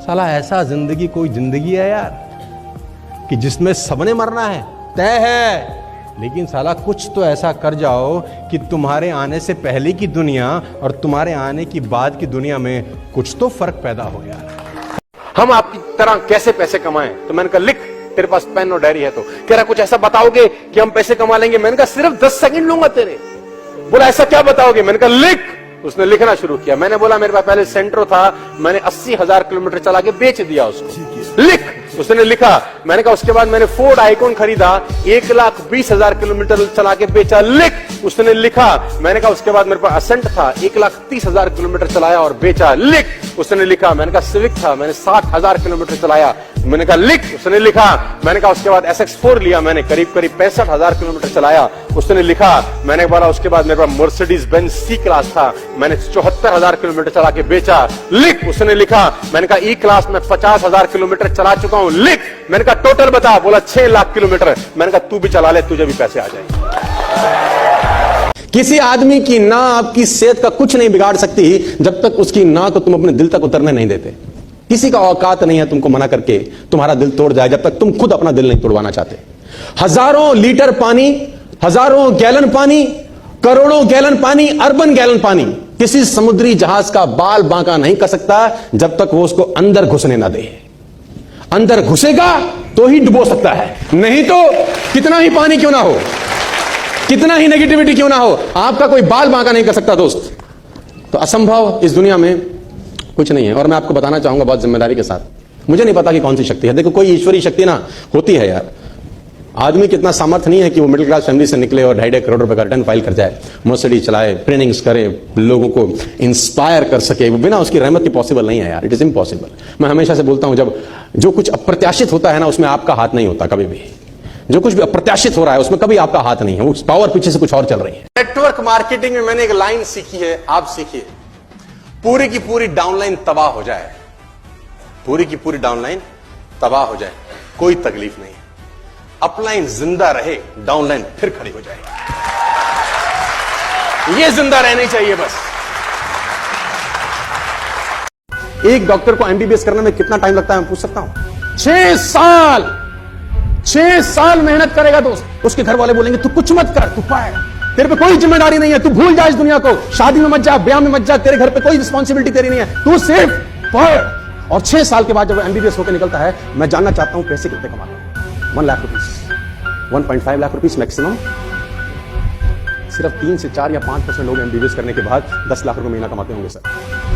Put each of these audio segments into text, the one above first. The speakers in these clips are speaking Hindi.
साला ऐसा जिंदगी कोई जिंदगी है यार कि जिसमें सबने मरना है, तय है, लेकिन साला कुछ तो ऐसा कर जाओ कि तुम्हारे आने से पहले की दुनिया और तुम्हारे आने की बाद की दुनिया में कुछ तो फर्क पैदा हो यार। हम आपकी तरह कैसे पैसे कमाएं? तो मैंने कहा लिख, तेरे पास पेन और डायरी है तो। कह रहा कुछ ऐसा बताओगे कि हम पैसे कमा लेंगे? मैंने कहा सिर्फ 10 सेकंड लूंगा तेरे। बोला ऐसा क्या बताओगे? मैंने कहा लिख। उसने लिखना शुरू किया। मैंने बोला मेरे पास पहले सेंट्रो था, मैंने 80,000 किलोमीटर चला के बेच दिया उसको। लिख। उसने लिखा। मैंने कहा उसके बाद मैंने फोर्ड आइकॉन खरीदा, 1,20,000 किलोमीटर चला के बेचा। लिख। उसने लिखा। मैंने कहा उसके बाद मेरे पास असेंट था, 1,30,000 किलोमीटर चलाया और बेचा। लिख। उसने लिखा। मैंने कहा सिविक था, मैंने 60,000 किलोमीटर चलाया। मैंने कहा लिख। उसने लिखा। मैंने कहा उसके बाद SX4 लिया, मैंने करीब 65,000 किलोमीटर चलाया। उसने लिखा। मैंने बोला उसके बाद मेरे पास मर्सिडीज बेंज C क्लास था, मैंने 74,000 किलोमीटर चला के बेचा। लिख। उसने लिखा। मैंने कहा E क्लास में 50,000 किलोमीटर चला चुका हूं। लिख। मैंने कहा टोटल बता। बोला 6 लाख किलोमीटर। मैंने कहा तू भी चला ले, तुझे भी पैसे आ जाएंगे। किसी आदमी की ना आपकी सेहत का कुछ नहीं बिगाड़ सकती जब तक उसकी ना को तुम अपने दिल तक उतरने नहीं देते। किसी का औकात नहीं है तुमको मना करके तुम्हारा दिल तोड़ जाए जब तक तुम खुद अपना दिल नहीं तोड़वाना चाहते। हजारों लीटर पानी, हजारों गैलन पानी, करोड़ों गैलन पानी, अर्बन गैलन पानी किसी समुद्री जहाज का बाल बांका नहीं कर सकता जब तक वो उसको अंदर घुसने ना दे। अंदर घुसेगा तो ही डुबो सकता है, नहीं तो कितना ही पानी क्यों ना हो, कितना ही नेगेटिविटी क्यों ना हो, आपका कोई बाल बांका नहीं कर सकता दोस्त। तो असंभव इस दुनिया में कुछ नहीं है। और मैं आपको बताना चाहूंगा बहुत जिम्मेदारी के साथ, मुझे नहीं पता कि कौन सी शक्ति है। देखो कोई ईश्वरीय शक्ति ना होती है यार, आदमी की इतना सामर्थ्य नहीं है कि वो मिडिल क्लास फैमिली से निकले और 2.5 करोड़ रुपए का रिटर्न फाइल कर जाए, मर्सिडीज चलाए, ट्रेनिंग्स करे, लोगों को इंस्पायर कर सके। वो बिना उसकी रहमत की पॉसिबल नहीं है यार, इट इज इम्पॉसिबल। मैं हमेशा से बोलता हूं जब जो कुछ अप्रत्याशित होता है ना उसमें आपका हाथ नहीं होता कभी भी। जो कुछ भी अप्रत्याशित हो रहा है उसमें कभी आपका हाथ नहीं है, वो पावर पीछे से कुछ और चल रही है। नेटवर्क मार्केटिंग में मैंने एक लाइन सीखी है, आप सीखिए। पूरी की पूरी डाउनलाइन तबाह हो जाए, पूरी की पूरी डाउनलाइन तबाह हो जाए, कोई तकलीफ नहीं, अपलाइन जिंदा रहे, डाउनलाइन फिर खड़ी हो जाएगी। ये जिंदा रहनी चाहिए बस। एक डॉक्टर को MBBS करने में कितना टाइम लगता है मैं पूछ सकता हूं? 6 साल। 6 साल मेहनत करेगा दोस्त। उसके घर वाले बोलेंगे तू कुछ मत कर, तू पाए, तेरे पे कोई जिम्मेदारी नहीं है, तू भूल जा इस दुनिया को, शादी में मत जा, ब्याह में मत जा, तेरे घर पे कोई रिस्पॉन्सिबिलिटी तेरी नहीं है, तू सिर्फ पढ़। और 6 साल के बाद जब MBBS होकर निकलता है, मैं जानना चाहता हूं पैसे कितने कमाता हूं? 1 lakh rupees, 1.5 lakh rupees maximum. सिर्फ 3 से 4 या 5% लोग MBBS करने के बाद 10 लाख रुपए महीना कमाते होंगे सर।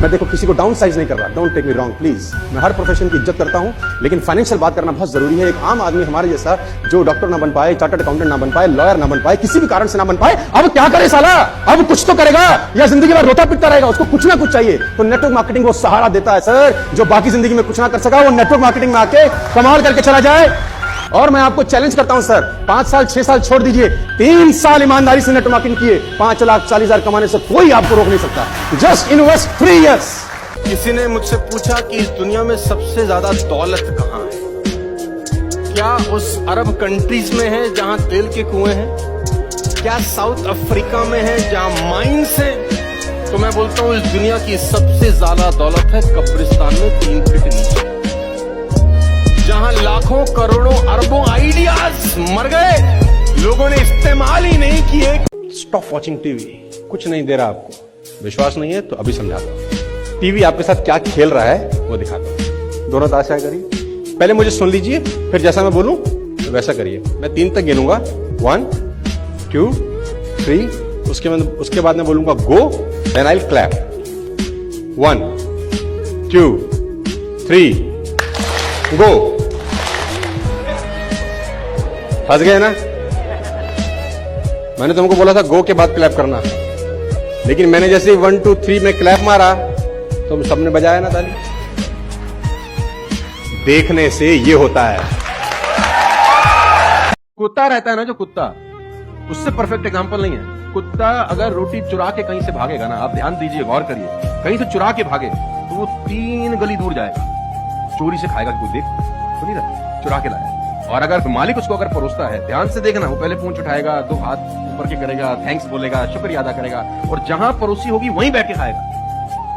मैं देखो किसी को डाउन साइज नहीं कर रहा, don't take me wrong please. मैं हर प्रोफेशन की इज्जत करता हूं, लेकिन फाइनेंशियल बात करना बहुत जरूरी है। एक आम आदमी हमारे जैसा जो डॉक्टर ना बन पाए, चार्टर्ड अकाउंटेंट ना बन पाए, लॉयर ना बन पाए, किसी भी कारण से ना बन पाए, अब क्या करे साला? अब कुछ तो करेगा या जिंदगी भर रोता पिटता रहेगा? उसको कुछ ना कुछ चाहिए। तो नेटवर्क मार्केटिंग वो सहारा देता है सर, जो बाकी जिंदगी में कुछ ना कर सका वो नेटवर्क मार्केटिंग में आके कमाल करके चला जाए। और मैं आपको चैलेंज करता हूं सर, 5 साल 6 साल छोड़ दीजिए, 3 साल ईमानदारी से नेटवर्क मार्केटिंग किए, 5,40,000 कमाने से कोई आपको रोक नहीं सकता। Just invest 3 years। किसी ने मुझसे पूछा कि इस दुनिया में सबसे ज्यादा दौलत कहां है? क्या उस अरब कंट्रीज में है जहां तेल के कुएं हैं? क्या साउथ अफ्रीका में है जहां माइंस है? तो मैं बोलता हूं इस दुनिया की सबसे ज्यादा दौलत है कब्रिस्तान में 3 फीट नीचे, जहां लाखों करोड़ों अरबों आइडियाज मर गए, लोगों ने इस्तेमाल ही नहीं किए। स्टॉप वॉचिंग टीवी, कुछ नहीं दे रहा आपको। विश्वास नहीं है तो अभी समझाता हूं। टीवी आपके साथ क्या खेल रहा है वो दिखाता हूं। दोनों ताशा करिए, पहले मुझे सुन लीजिए, फिर जैसा मैं बोलूं तो वैसा करिए। मैं 3 तक गिनूंगा, 1 2 3, उसके बाद मैं बोलूंगा गो, देन आई विल क्लैप। 1 2 3 गो। फंस गए ना? मैंने तुमको बोला था गो के बाद क्लैप करना, लेकिन मैंने जैसे 1 2 3 में क्लैप मारा तुम सबने बजाया ना ताली। देखने से ये होता है। कुत्ता रहता है ना, जो कुत्ता, उससे परफेक्ट एग्जांपल नहीं है। कुत्ता अगर रोटी चुरा के कहीं से भागेगा ना, आप ध्यान दीजिए, गौर करिए, कहीं से चुरा के भागे तो वो 3 गली दूर जाएगा, चोरी से खाएगा, कोई देख तो नहीं रहा, चुरा के लाया। और अगर मालिक उसको अगर परोसता है, ध्यान से देखना, वो पहले पूंछ उठाएगा, 2 हाथ ऊपर के करेगा, थैंक्स बोलेगा, शुक्रिया अदा करेगा, और जहां परोसी होगी वहीं बैठ के खाएगा।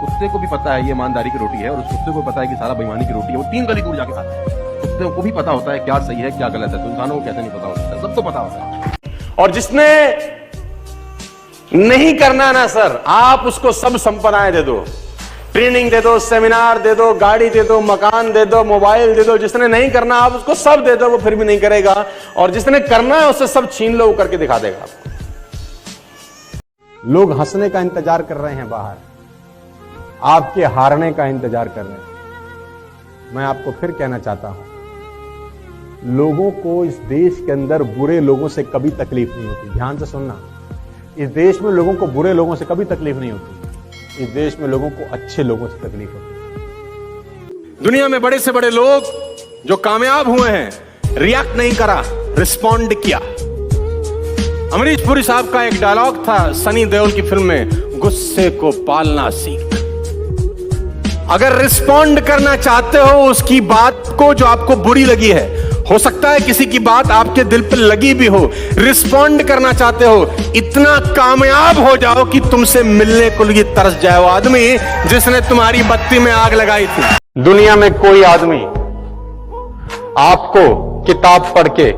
कुत्ते को भी पता है ये ईमानदारी की रोटी है, और उस कुत्ते को पता है कि सारा बेईमानी की रोटी है। वो 3 गली दूर जाके खाता है। कुत्ते को भी पता होता है क्या सही है क्या गलत है, तो इंसानों को कैसे नहीं पता होता, सबको पता होता है। और जिसने नहीं करना ना सर, आप उसको सब संपदाएं दे दो, ट्रेनिंग दे दो, सेमिनार दे दो, गाड़ी दे दो, मकान दे दो, मोबाइल दे दो। जिसने नहीं करना आप उसको सब दे दो, वो फिर भी नहीं करेगा। और जिसने करना है उससे सब छीन लो, वो करके दिखा देगा आपको। लोग हंसने का इंतजार कर रहे हैं बाहर, आपके हारने का इंतजार कर रहे हैं। मैं आपको फिर कहना चाहता हूं, लोगों को इस देश के अंदर बुरे लोगों से कभी तकलीफ नहीं होती। ध्यान से सुनना, इस देश में लोगों को बुरे लोगों से कभी तकलीफ नहीं होती। इस देश में लोगों को अच्छे लोगों से तकलीफ होती है। दुनिया में बड़े से बड़े लोग जो कामयाब हुए हैं, रिएक्ट नहीं करा, रिस्पॉन्ड किया। अमरीश पुरी साहब का एक डायलॉग था सनी देओल की फिल्म में, गुस्से को पालना सीख। अगर रिस्पॉन्ड करना चाहते हो उसकी बात को जो आपको बुरी लगी है, हो सकता है किसी की बात आपके दिल पर लगी भी हो, रिस्पॉन्ड करना चाहते हो, इतना कामयाब हो जाओ कि तुमसे मिलने को लिए तरस जाए वो आदमी जिसने तुम्हारी बत्ती में आग लगाई थी। दुनिया में कोई आदमी आपको किताब पढ़ के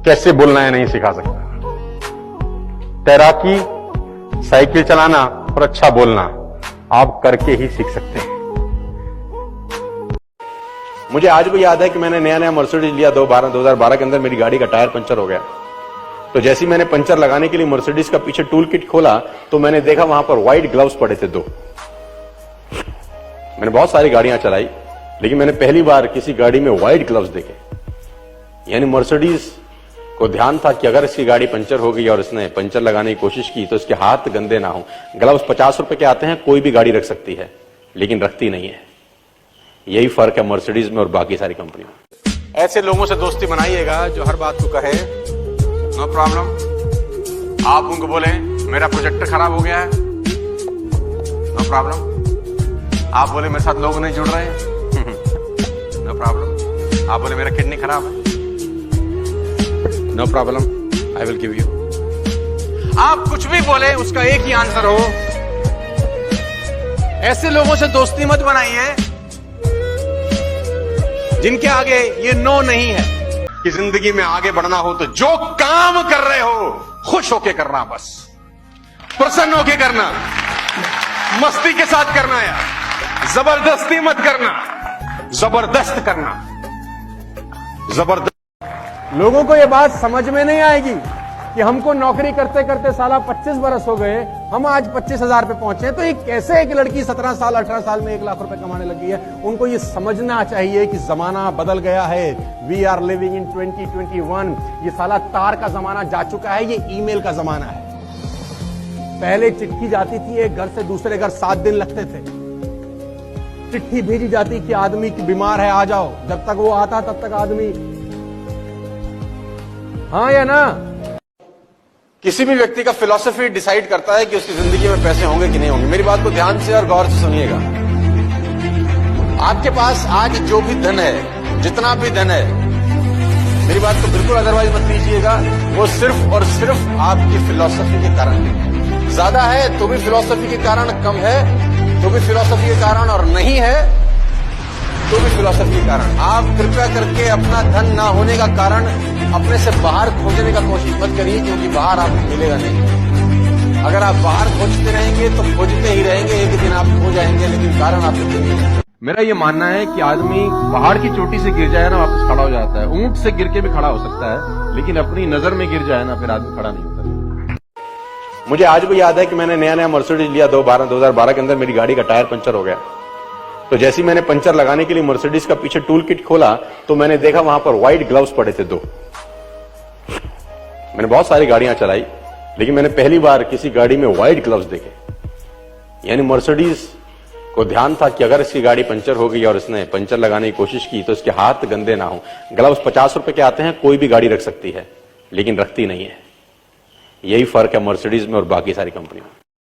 कैसे बोलना है नहीं सिखा सकता। तैराकी, साइकिल चलाना और अच्छा बोलना आप करके ही सीख सकते हैं। मुझे आज भी याद है कि मैंने नया मर्सिडीज लिया 2012 के अंदर। मेरी गाड़ी का टायर पंचर हो गया, तो जैसे ही मैंने पंचर लगाने के लिए मर्सिडीज का पीछे टूल किट खोला तो मैंने देखा वहां पर व्हाइट ग्लव्स पड़े थे 2। मैंने बहुत सारी गाड़ियां चलाई, लेकिन मैंने पहली बार किसी गाड़ी में व्हाइट ग्लव्स देखे। यानी मर्सिडीज को ध्यान था कि अगर इसकी गाड़ी पंचर हो गई और इसने पंचर लगाने की कोशिश की तो इसके हाथ गंदे ना हो। ग्लव्स 50 रुपए के आते हैं, कोई भी गाड़ी रख सकती है, लेकिन रखती नहीं है। यही फर्क है मर्सिडीज में और बाकी सारी कंपनियों में। ऐसे लोगों से दोस्ती बनाइएगा जो हर बात को कहे नो प्रॉब्लम। आप उनको बोले मेरा प्रोजेक्टर खराब हो गया है, नो प्रॉब्लम। आप बोले मेरे साथ लोग नहीं जुड़ रहे हैं, नो प्रॉब्लम। आप बोले मेरा किडनी खराब है, no problem, I will give you. आप कुछ भी बोले उसका एक ही आंसर हो। ऐसे लोगों से दोस्ती मत बनाइए जिनके आगे ये नो नहीं है। कि जिंदगी में आगे बढ़ना हो तो जो काम कर रहे हो खुश होके करना, बस प्रसन्न होके करना, मस्ती के साथ करना यार, जबरदस्ती मत करना, जबरदस्त करना, जबरदस्त। लोगों को यह बात समझ में नहीं आएगी कि हमको नौकरी करते करते साला 25 बरस हो गए, हम आज 25,000 पे पहुंचे, तो एक कैसे एक लड़की 17 साल 18 साल में 1 लाख रुपए कमाने लगी है। उनको ये समझना चाहिए कि जमाना बदल गया है। We are living in 2021। ये साला तार का जमाना जा चुका है, ये ईमेल का जमाना है। पहले चिट्ठी जाती थी एक घर से दूसरे घर, 7 दिन लगते थे। चिट्ठी भेजी जाती कि आदमी की बीमार है आ जाओ, जब तक वो आता तब तक आदमी, हाँ या ना। किसी भी व्यक्ति का फिलॉसफी डिसाइड करता है कि उसकी जिंदगी में पैसे होंगे कि नहीं होंगे। मेरी बात को ध्यान से और गौर से सुनिएगा। आपके पास आज जो भी धन है, जितना भी धन है, मेरी बात को बिल्कुल अदरवाइज मत लीजिएगा, वो सिर्फ और सिर्फ आपकी फिलॉसफी के कारण है। ज्यादा है तो भी फिलॉसफी के कारण, कम है तो भी फिलॉसफी के कारण, और नहीं है तो भी फिलॉसफी के कारण। आप कृपया करके अपना धन ना होने का कारण अपने से बाहर खोजने का कोशिश मत करिए, क्योंकि बाहर आपको मिलेगा नहीं। अगर आप बाहर खोजते रहेंगे तो खोजते ही रहेंगे, एक दिन आप खो जाएंगे, लेकिन कारण आपको मिलेगा। मेरा ये मानना है कि आदमी पहाड़ की चोटी से गिर जाए ना वापस खड़ा हो जाता है, ऊंट से गिर के भी खड़ा हो सकता है, लेकिन अपनी नजर में गिर जाए ना फिर आदमी खड़ा नहीं होता। मुझे आज भी याद है कि मैंने नया मर्सिडीज लिया 2012 के अंदर। मेरी गाड़ी का टायर पंचर हो गया, तो जैसे ही मैंने पंचर लगाने के लिए मर्सिडीज का पीछे टूल किट खोला तो मैंने देखा वहां पर व्हाइट ग्लव्स पड़े थे 2। मैंने बहुत सारी गाड़ियां चलाई, लेकिन मैंने पहली बार किसी गाड़ी में व्हाइट ग्लव्स देखे। यानी मर्सिडीज को ध्यान था कि अगर इसकी गाड़ी पंचर हो गई और इसने पंचर लगाने की कोशिश की तो इसके हाथ गंदे ना हो। ग्लव्स 50 रुपए के आते हैं, कोई भी गाड़ी रख सकती है, लेकिन रखती नहीं है। यही फर्क है मर्सिडीज में और बाकी सारी कंपनियों में।